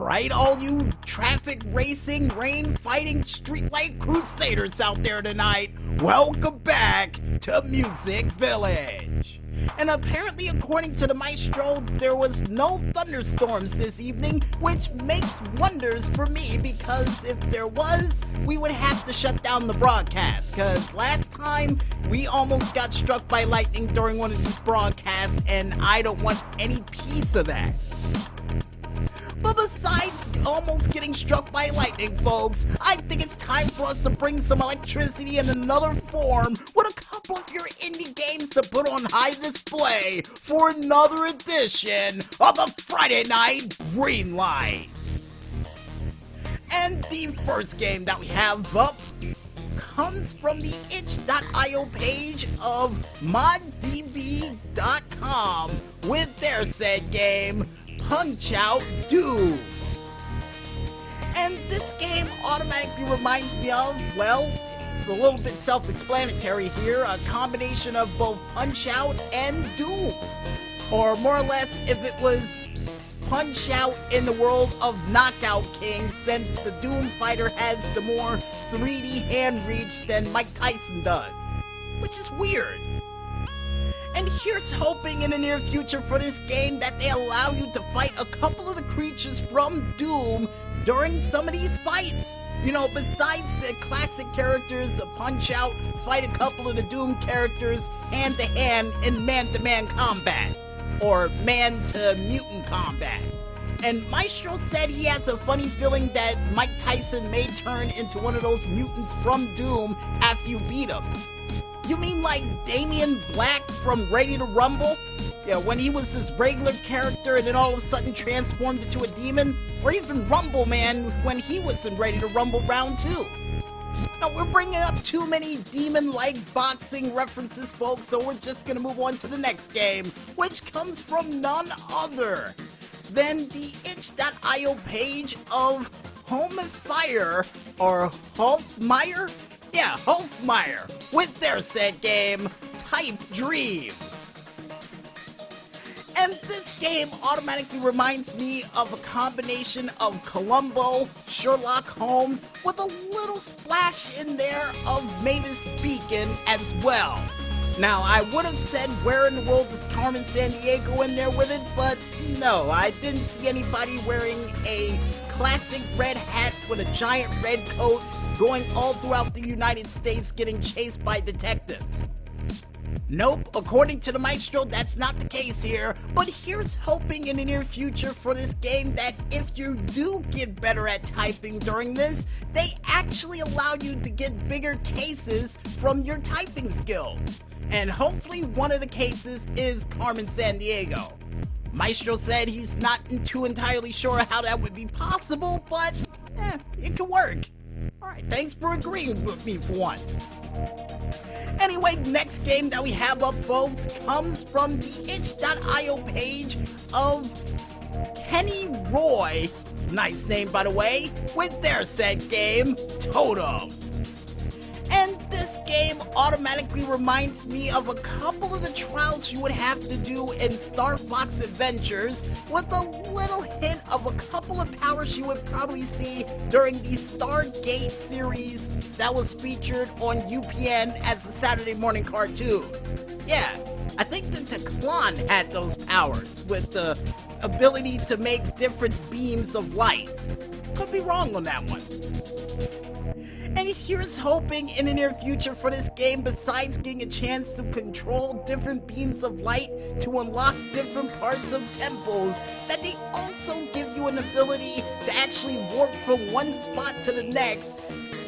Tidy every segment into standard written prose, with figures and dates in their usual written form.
Alright, all you traffic racing, rain fighting, streetlight crusaders out there tonight, welcome back to MusicVillage. And apparently, according to the maestro, there was no thunderstorms this evening, which makes wonders for me, because if there was, we would have to shut down the broadcast, because last time we almost got struck by lightning during one of these broadcasts, and I don't want any piece of that. But besides almost getting struck by lightning, folks, I think it's time for us to bring some electricity in another form with a couple of your indie games to put on high display for another edition of the Friday Night Greenlight. And the first game that we have up comes from the itch.io page of moddb.com with their said game, Hotshot. And this game automatically reminds me of, well, it's a little bit self-explanatory here, a combination of both Punch-Out and Doom. Or more or less, if it was Punch-Out in the world of Knockout King, since the Doom fighter has the more 3D hand reach than Mike Tyson does. Which is weird. And here's hoping in the near future for this game that they allow you to fight a couple of the creatures from Doom during some of these fights. You know, besides the classic characters of Punch-Out, fight a couple of the Doom characters hand-to-hand in man-to-man combat. Or man-to-mutant combat. And Maestro said he has a funny feeling that Mike Tyson may turn into one of those mutants from Doom after you beat him. You mean like Damian Black from Ready to Rumble? Yeah, when he was this regular character and then all of a sudden transformed into a demon? Or even Rumble Man when he was in Ready to Rumble Round 2? Now, we're bringing up too many demon-like boxing references, folks, so we're just gonna move on to the next game, which comes from none other than the itch.io page of Home and Fire, or Hulfmeyer? Yeah, Hulfmeyer, with their said game, Type Dreams. And this game automatically reminds me of a combination of Columbo, Sherlock Holmes, with a little splash in there of Mavis Beacon as well. Now, I would have said where in the world is Carmen Sandiego in there with it, but no, I didn't see anybody wearing a classic red hat with a giant red coat going all throughout the United States getting chased by detectives. Nope, according to the maestro, that's not the case here, but here's hoping in the near future for this game that if you do get better at typing during this, they actually allow you to get bigger cases from your typing skills. And hopefully one of the cases is Carmen Sandiego. Maestro said he's not too entirely sure how that would be possible, but it could work. Alright, thanks for agreeing with me for once. Anyway, next game that we have up, folks, comes from the itch.io page of Kenny Roy, nice name by the way, with their said game, Totem. And this game automatically reminds me of a couple of the trials you would have to do in Star Fox Adventures, with a little hint of a couple of powers you would probably see during the Stargate series that was featured on UPN as a Saturday morning cartoon. Yeah, I think the Teclan had those powers, with the ability to make different beams of light. Could be wrong on that one. And here's hoping in the near future for this game, besides getting a chance to control different beams of light to unlock different parts of temples, that they also give you an ability to actually warp from one spot to the next,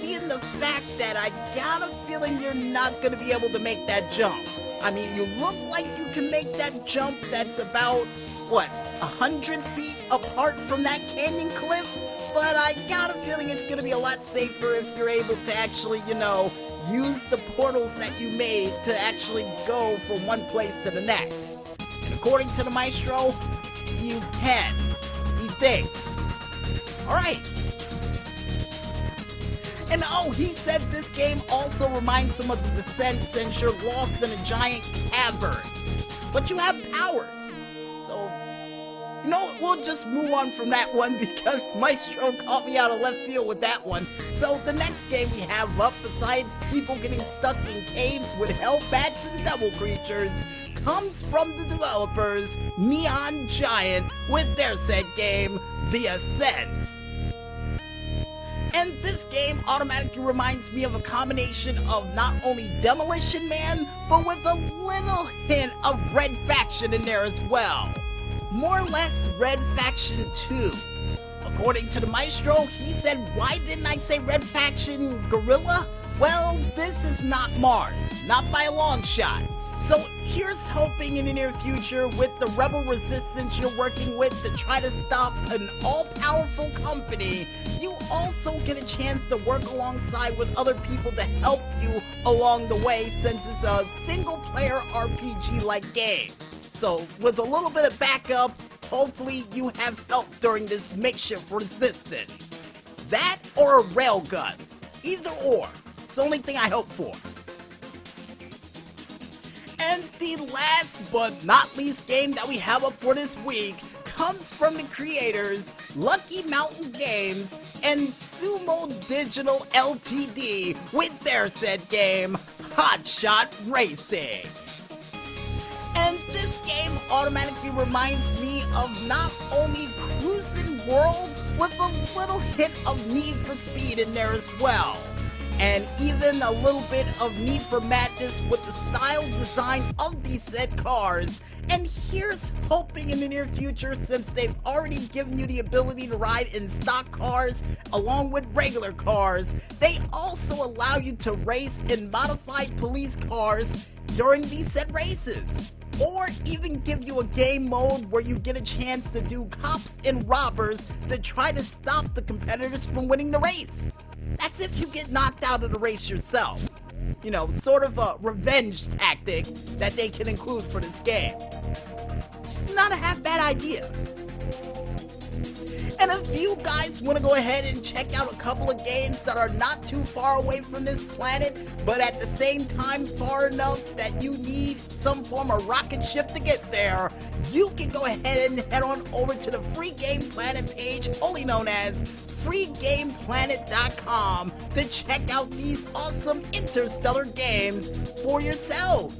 seeing the fact that I got a feeling you're not going to be able to make that jump. I mean, you look like you can make that jump that's about, 100 feet apart from that canyon cliff? But I got a feeling it's going to be a lot safer if you're able to actually, use the portals that you made to actually go from one place to the next. And according to the maestro, you can. He thinks. Alright. And he said this game also reminds him of the Ascent since you're lost in a giant cavern. But you have powers. So, No, we'll just move on from that one because Maestro caught me out of left field with that one. So the next game we have up, besides people getting stuck in caves with hellbats and devil creatures, comes from the developers Neon Giant with their said game, The Ascent. And this game automatically reminds me of a combination of not only Demolition Man, but with a little hint of Red Faction in there as well. More or less Red Faction 2. According to the Maestro, he said, why didn't I say Red Faction Gorilla? Well, this is not Mars, not by a long shot. So here's hoping in the near future with the rebel resistance you're working with to try to stop an all-powerful company, you also get a chance to work alongside with other people to help you along the way since it's a single-player RPG-like game. So with a little bit of backup, hopefully you have help during this makeshift resistance. That or a railgun. Either or. It's the only thing I hope for. And the last but not least game that we have up for this week comes from the creators Lucky Mountain Games and Sumo Digital Ltd. with their said game, Hotshot Racing. And this game automatically reminds me of not only Cruising World with a little hit of Need for Speed in there as well. And even a little bit of Need for Madness with the style design of these said cars. And here's hoping in the near future, since they've already given you the ability to ride in stock cars along with regular cars, they also allow you to race in modified police cars during these said races. Or even give you a game mode where you get a chance to do cops and robbers to try to stop the competitors from winning the race. That's if you get knocked out of the race yourself. You know, sort of a revenge tactic that they can include for this game. It's not a half bad idea. And if you guys want to go ahead and check out a couple of games that are not too far away from this planet, but at the same time far enough that you need some form of rocket ship to get there, you can go ahead and head on over to the Free Game Planet page, only known as freegameplanet.com, to check out these awesome interstellar games for yourselves.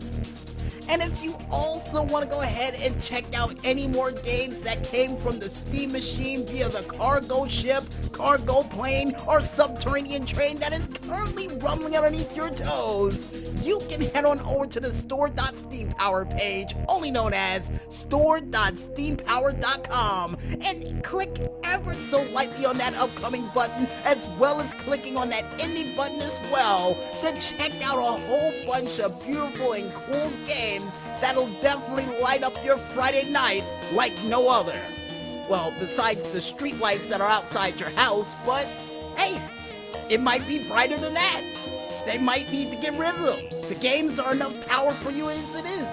And if you also want to go ahead and check out any more games that came from the Steam Machine via the cargo ship, cargo plane, or subterranean train that is currently rumbling underneath your toes, you can head on over to the store.steampower page, only known as store.steampower.com, and click ever so lightly on that upcoming button, as well as clicking on that Indy button as well, to check out a whole bunch of beautiful and cool games that'll definitely light up your Friday night like no other. Well, besides the street lights that are outside your house, but hey, it might be brighter than that. They might need to get rid of them. The games are enough power for you as it is.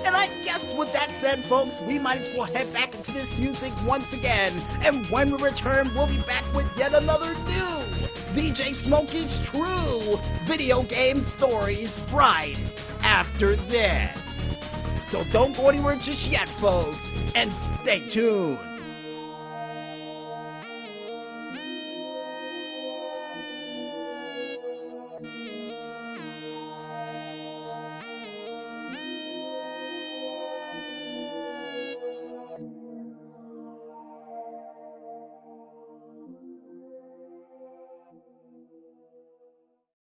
And I guess with that said, folks, we might as well head back into this music once again. And when we return, we'll be back with yet another new VJ Smokey's True Video Game Stories right after this. So don't go anywhere just yet, folks, and stay tuned.